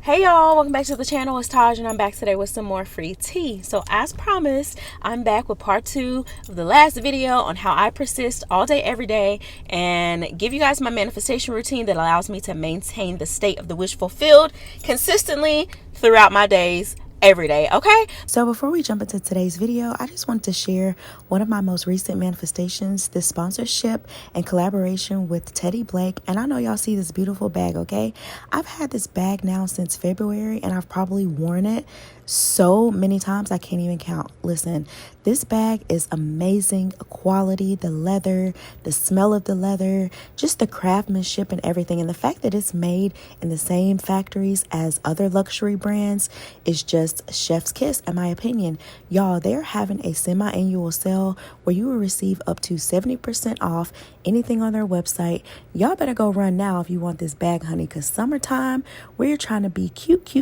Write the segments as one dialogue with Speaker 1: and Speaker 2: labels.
Speaker 1: Hey y'all, welcome back to the channel. It's Taj and I'm back today with some more free tea. So as promised, I'm back with part 2 of the last video on how I persist all day every day and give you guys my manifestation routine that allows me to maintain the state of the wish fulfilled consistently throughout my days every day. Okay,
Speaker 2: so before we jump into today's video, I just want to share one of my most recent manifestations, this sponsorship and collaboration with Teddy Blake. And I know y'all see this beautiful bag. Okay, I've had this bag now since February and I've probably worn it so many times I can't even count. Listen, this bag is amazing quality, the leather, the smell of the leather, just the craftsmanship and everything, and the fact that it's made in the same factories as other luxury brands is just chef's kiss in my opinion. Y'all, they're having a semi-annual sale where you will receive up to 70% off anything on their website. Y'all better go run now if you want this bag, honey, because summertime, we're trying to be cute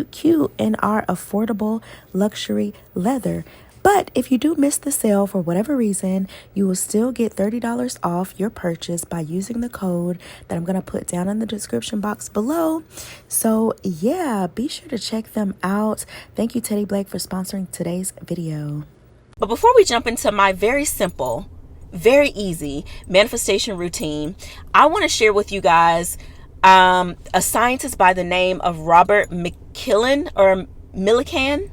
Speaker 2: in our affordable luxury leather. But if you do miss the sale for whatever reason, you will still get $30 off your purchase by using the code that I'm going to put down in the description box below. So yeah, be sure to check them out. Thank you, Teddy Blake, for sponsoring today's video.
Speaker 1: but before we jump into my very simple, very easy manifestation routine, I want to share with you guys a scientist by the name of Robert McKillen or Millikan.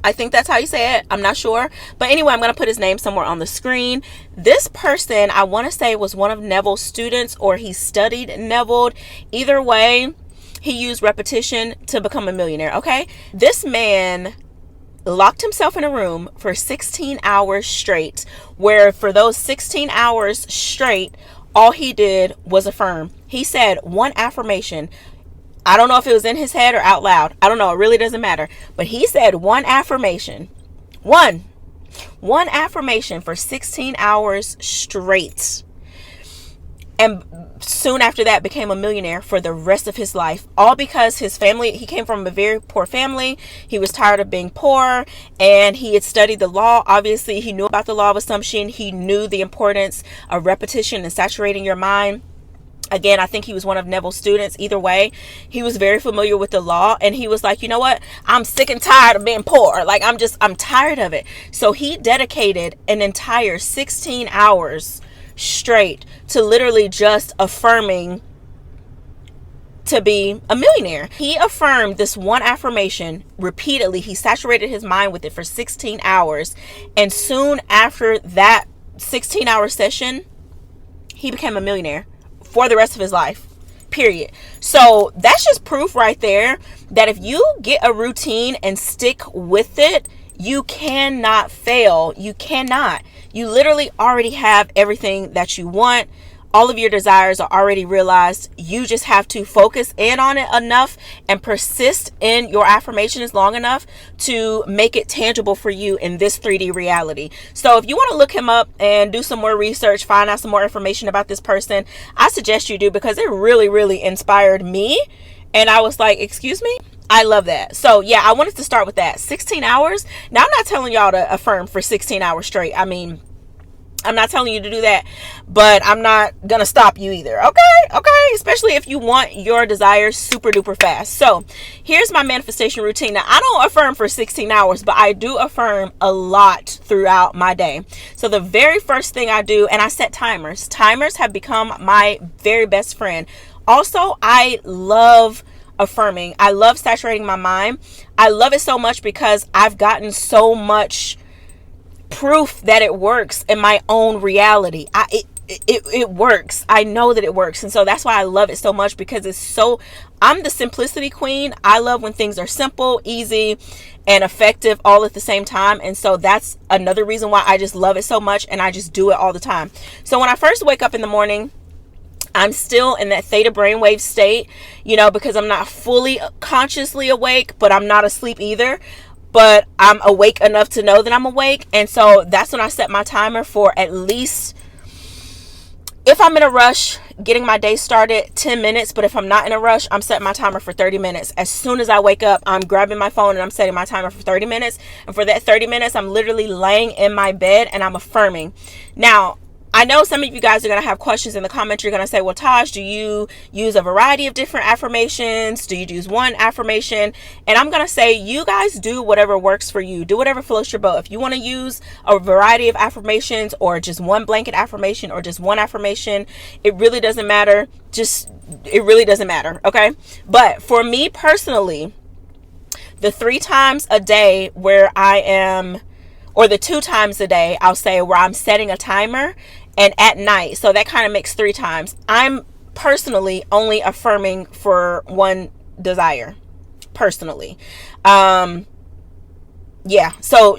Speaker 1: I think that's how you say it. I'm not sure. But anyway, I'm going to put his name somewhere on the screen. This person, I want to say, was one of Neville's students or he studied Neville. Either way, he used repetition to become a millionaire. Okay. This man locked himself in a room for 16 hours straight, where for those 16 hours straight, all he did was affirm. He said one affirmation. I don't know if it was in his head or out loud. I don't know. It really doesn't matter. But he said one affirmation. One affirmation for 16 hours straight. And soon after that became a millionaire for the rest of his life. All because his family, he came from a very poor family. He was tired of being poor and he had studied the law. Obviously, he knew about the law of assumption. He knew the importance of repetition and saturating your mind. Again, I think he was one of Neville's students. Either way, he was very familiar with the law and he was like, you know what? I'm sick and tired of being poor. Like, I'm tired of it. So he dedicated an entire 16 hours straight to literally just affirming to be a millionaire. He affirmed this one affirmation repeatedly. He saturated his mind with it for 16 hours. And soon after that 16-hour session, he became a millionaire for the rest of his life, period. So that's just proof right there that if you get a routine and stick with it, you cannot fail. You cannot. You literally already have everything that you want. All of your desires are already realized. You just have to focus in on it enough and persist in your affirmations long enough to make it tangible for you in this 3D reality. So if you want to look him up and do some more research, find out some more information about this person, I suggest you do, because it really inspired me. And I was like, excuse me? I love that. So yeah, I wanted to start with that. 16 hours. Now, I'm not telling y'all to affirm for 16 hours straight. I mean, I'm not telling you to do that, but I'm not going to stop you either. Okay. Especially if you want your desires super duper fast. So here's my manifestation routine. Now, I don't affirm for 16 hours, but I do affirm a lot throughout my day. So the very first thing I do, and I set timers. Timers have become my very best friend. Also, I love affirming. I love saturating my mind. I love it so much because I've gotten so much proof that it works in my own reality. It works. I know that it works. And so that's why I love it so much, because I'm the simplicity queen. I love when things are simple, easy, and effective all at the same time. And so that's another reason why I just love it so much and I just do it all the time. So when I first wake up in the morning, I'm still in that theta brainwave state, because I'm not fully consciously awake, but I'm not asleep either. But I'm awake enough to know that I'm awake. And so that's when I set my timer for at least, if I'm in a rush, getting my day started, 10 minutes. But if I'm not in a rush, I'm setting my timer for 30 minutes. As soon as I wake up, I'm grabbing my phone and I'm setting my timer for 30 minutes. And for that 30 minutes, I'm literally laying in my bed and I'm affirming. Now, I know some of you guys are going to have questions in the comments. You're going to say, well, Taj, do you use a variety of different affirmations? Do you use one affirmation? And I'm going to say, you guys do whatever works for you. Do whatever floats your boat. If you want to use a variety of affirmations, or just one blanket affirmation, or just one affirmation, it really doesn't matter. It really doesn't matter. Okay. But for me personally, the 3 times a day where I am, or the 2 times a day, I'll say, where I'm setting a timer, and at night, so that kind of makes 3 times, I'm personally only affirming for one desire, personally. Yeah, so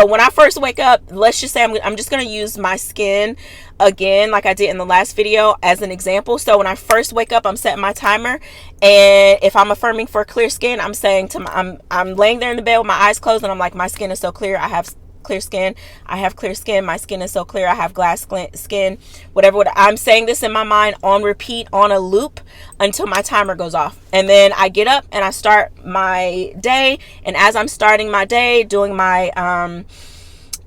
Speaker 1: when I first wake up, let's just say I'm just going to use my skin again, like I did in the last video, as an example. So when I first wake up, I'm setting my timer, and if I'm affirming for clear skin, I'm saying to I'm laying there in the bed with my eyes closed, and I'm like, my skin is so clear, I have clear skin, I have clear skin, my skin is so clear, I have glass skin, whatever. I'm saying this in my mind on repeat, on a loop, until my timer goes off. And then I get up and I start my day, and as I'm starting my day, doing my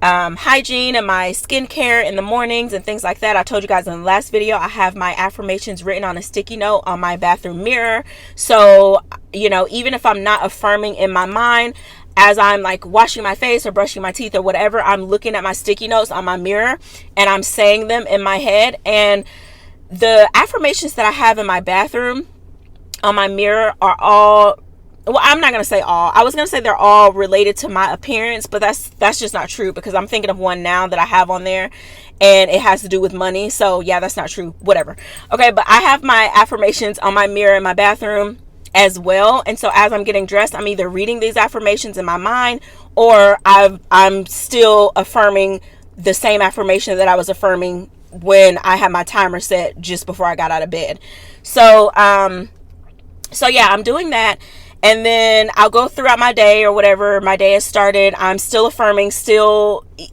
Speaker 1: hygiene and my skincare in the mornings and things like that, I told you guys in the last video, I have my affirmations written on a sticky note on my bathroom mirror. So, even if I'm not affirming in my mind, as I'm like washing my face or brushing my teeth or whatever, I'm looking at my sticky notes on my mirror and I'm saying them in my head. And the affirmations that I have in my bathroom on my mirror are all, well, I'm not going to say all. I was going to say they're all related to my appearance, but that's just not true, because I'm thinking of one now that I have on there and it has to do with money. So yeah, that's not true. Whatever. Okay. But I have my affirmations on my mirror in my bathroom as well. And so as I'm getting dressed, I'm either reading these affirmations in my mind, or I'm still affirming the same affirmation that I was affirming when I had my timer set just before I got out of bed. So yeah, I'm doing that. And then I'll go throughout my day, or whatever my day has started, I'm still affirming,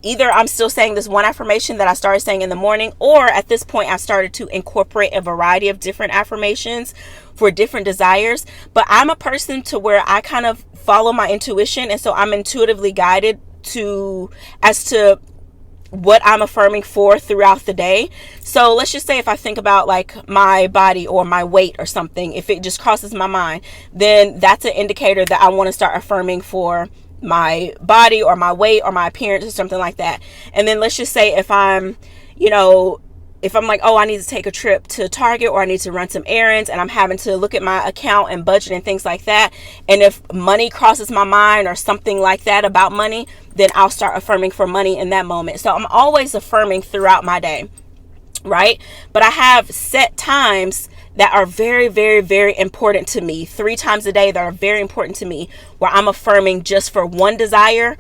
Speaker 1: either I'm still saying this one affirmation that I started saying in the morning, or at this point I've started to incorporate a variety of different affirmations for different desires. But I'm a person to where I kind of follow my intuition, and so I'm intuitively guided as to what I'm affirming for throughout the day. So let's just say if I think about like my body or my weight or something, if it just crosses my mind, then that's an indicator that I want to start affirming for my body or my weight or my appearance or something like that. And then let's just say if I'm like, oh, I need to take a trip to Target, or I need to run some errands, and I'm having to look at my account and budget and things like that, and if money crosses my mind or something like that about money, then I'll start affirming for money in that moment. So I'm always affirming throughout my day, right? But I have set times that are very, very, very important to me, 3 times a day that are very important to me, where I'm affirming just for one desire,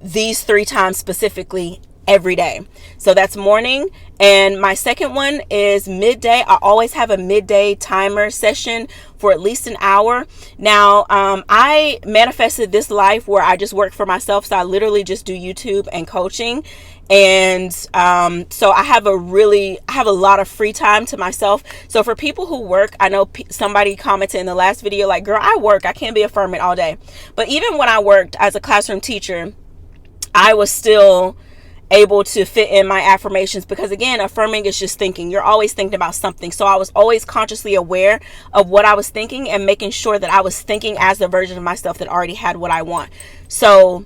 Speaker 1: these 3 times specifically, every day. So that's morning. And my second one is midday. I always have a midday timer session for at least an hour. Now, I manifested this life where I just work for myself. So I literally just do YouTube and coaching. And so I have a lot of free time to myself. So for people who work, I know somebody commented in the last video, like, girl, I work, I can't be affirming all day. But even when I worked as a classroom teacher, I was still able to fit in my affirmations, because again, affirming is just thinking. You're always thinking about something. So I was always consciously aware of what I was thinking, and making sure that I was thinking as the version of myself that already had what I want. So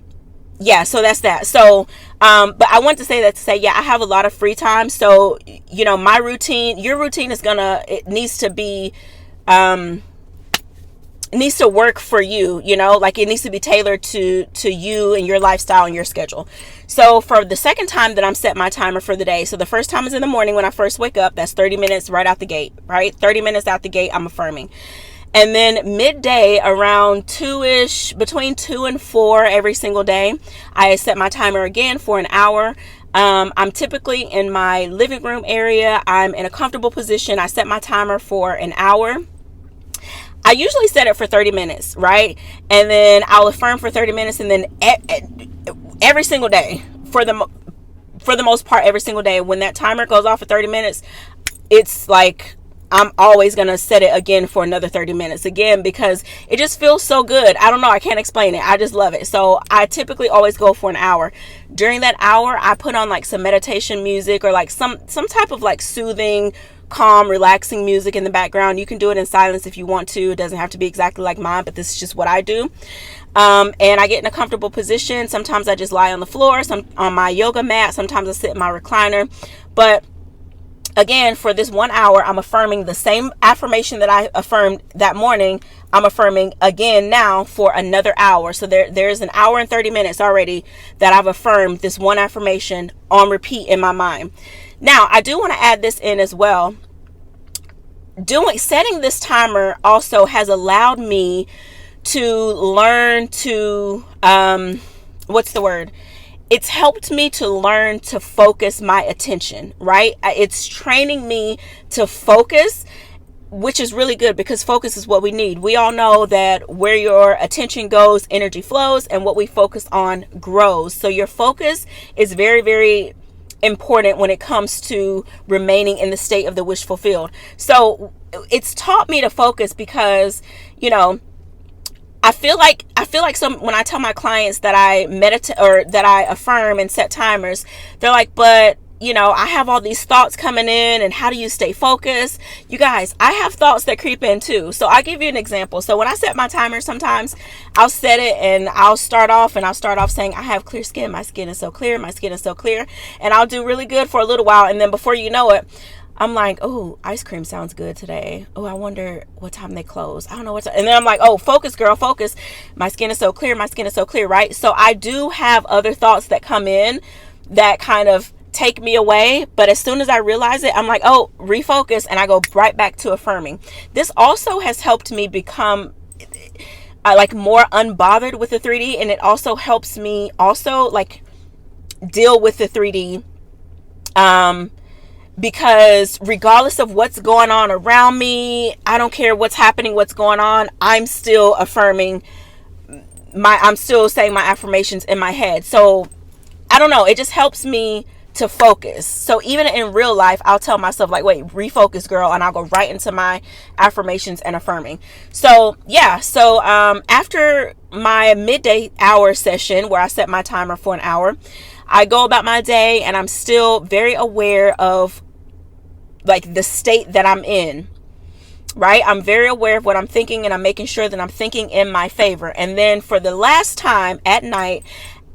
Speaker 1: yeah, so that's that. So but I want to say that to say, yeah, I have a lot of free time. So my routine, your routine it needs to be needs to work for you, like it needs to be tailored to you and your lifestyle and your schedule. So for the second time that I'm set my timer for the day, so the first time is in the morning when I first wake up. That's 30 minutes right out the gate, right? 30 minutes out the gate, I'm affirming. And then midday, around 2-ish, between 2 and 4 every single day, I set my timer again for an hour. I'm typically in my living room area. I'm in a comfortable position. I set my timer for an hour. I usually set it for 30 minutes, right? And then I'll affirm for 30 minutes, and then every single day, for the most part, every single day, when that timer goes off for 30 minutes, it's like I'm always going to set it again for another 30 minutes again, because it just feels so good. I don't know. I can't explain it. I just love it. So I typically always go for an hour. During that hour, I put on like some meditation music, or like some type of like soothing, calm, relaxing music in the background. You can do it in silence if you want to. It doesn't have to be exactly like mine, but this is just what I do. And I get in a comfortable position. Sometimes I just lie on the floor, on my yoga mat. Sometimes I sit in my recliner. But again, for this 1 hour, I'm affirming the same affirmation that I affirmed that morning. I'm affirming again now for another hour. So there's an hour and 30 minutes already that I've affirmed this one affirmation on repeat in my mind. Now, I do want to add this in as well. Setting this timer also has allowed me to learn to, it's helped me to learn to focus my attention, right? It's training me to focus, which is really good, because focus is what we need. We all know that where your attention goes, energy flows, and what we focus on grows. So your focus is very, very important when it comes to remaining in the state of the wish fulfilled. So it's taught me to focus because, I feel like when I tell my clients that I meditate or that I affirm and set timers, they're like, but I have all these thoughts coming in, and how do you stay focused? You guys, I have thoughts that creep in too. So I'll give you an example. So when I set my timer, sometimes I'll set it and I'll start off saying, I have clear skin. My skin is so clear. My skin is so clear. And I'll do really good for a little while. And then before you know it, I'm like, oh, ice cream sounds good today. Oh, I wonder what time they close. I don't know what time. And then I'm like, oh, focus, girl, focus. My skin is so clear. My skin is so clear, right? So I do have other thoughts that come in that kind of take me away. But as soon as I realize it, I'm like, oh, refocus. And I go right back to affirming. This also has helped me become like more unbothered with the 3D. And it also helps me also like deal with the 3D. Because regardless of what's going on around me, I don't care what's happening, what's going on, I'm still affirming I'm still saying my affirmations in my head. So I don't know, it just helps me to focus. So even in real life, I'll tell myself like, wait, refocus, girl, and I'll go right into my affirmations and affirming. So yeah, so after my midday hour session where I set my timer for an hour, I go about my day, and I'm still very aware of like the state that I'm in, right? I'm very aware of what I'm thinking, and I'm making sure that I'm thinking in my favor. And then for the last time at night,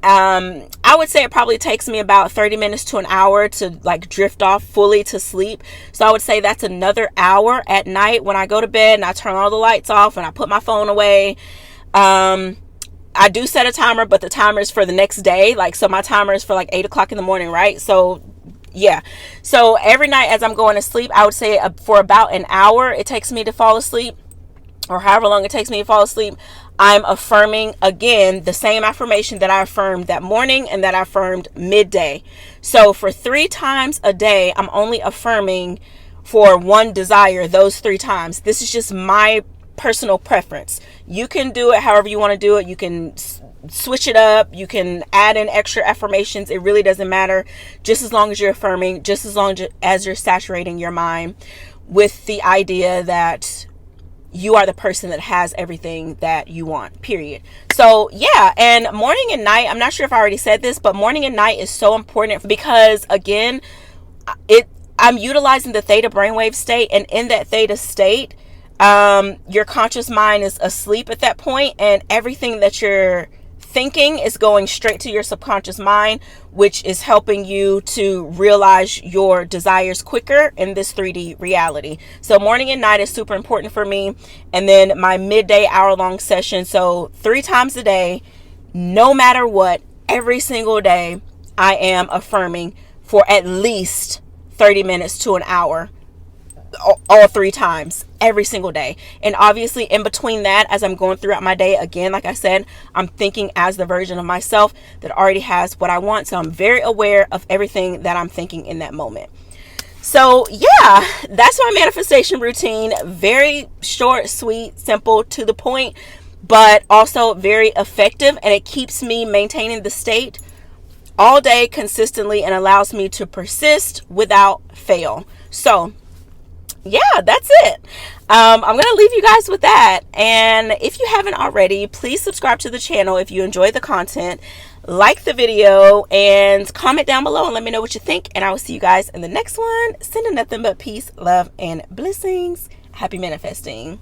Speaker 1: I would say it probably takes me about 30 minutes to an hour to like drift off fully to sleep. So I would say that's another hour at night when I go to bed and I turn all the lights off and I put my phone away. I do set a timer, but the timer is for the next day. Like, so my timer is for like 8 o'clock in the morning, right? So yeah. So every night as I'm going to sleep, I would say for about an hour it takes me to fall asleep, or however long it takes me to fall asleep, I'm affirming again the same affirmation that I affirmed that morning and that I affirmed midday. So for 3 times a day, I'm only affirming for one desire those 3 times. This is just my personal preference. You can do it however you want to do it. You can switch it up. You can add in extra affirmations. It really doesn't matter. Just as long as you're affirming, just as long as you're saturating your mind with the idea that you are the person that has everything that you want, period. So yeah, and morning and night, I'm not sure if I already said this, but morning and night is so important because again, I'm utilizing the theta brainwave state, and in that theta state, your conscious mind is asleep at that point, and everything that you're thinking is going straight to your subconscious mind, which is helping you to realize your desires quicker in this 3D reality. So morning and night is super important for me. And then my midday hour-long session. So 3 times a day, no matter what, every single day, I am affirming for at least 30 minutes to an hour. All 3 times every single day. And obviously in between that, as I'm going throughout my day, again, like I said, I'm thinking as the version of myself that already has what I want. So I'm very aware of everything that I'm thinking in that moment. So yeah, that's my manifestation routine. Very short, sweet, simple, to the point, but also very effective, and it keeps me maintaining the state all day consistently and allows me to persist without fail. So yeah, that's it. I'm going to leave you guys with that. And if you haven't already, please subscribe to the channel if you enjoy the content. Like the video and comment down below and let me know what you think. And I will see you guys in the next one. Sending nothing but peace, love, and blessings. Happy manifesting.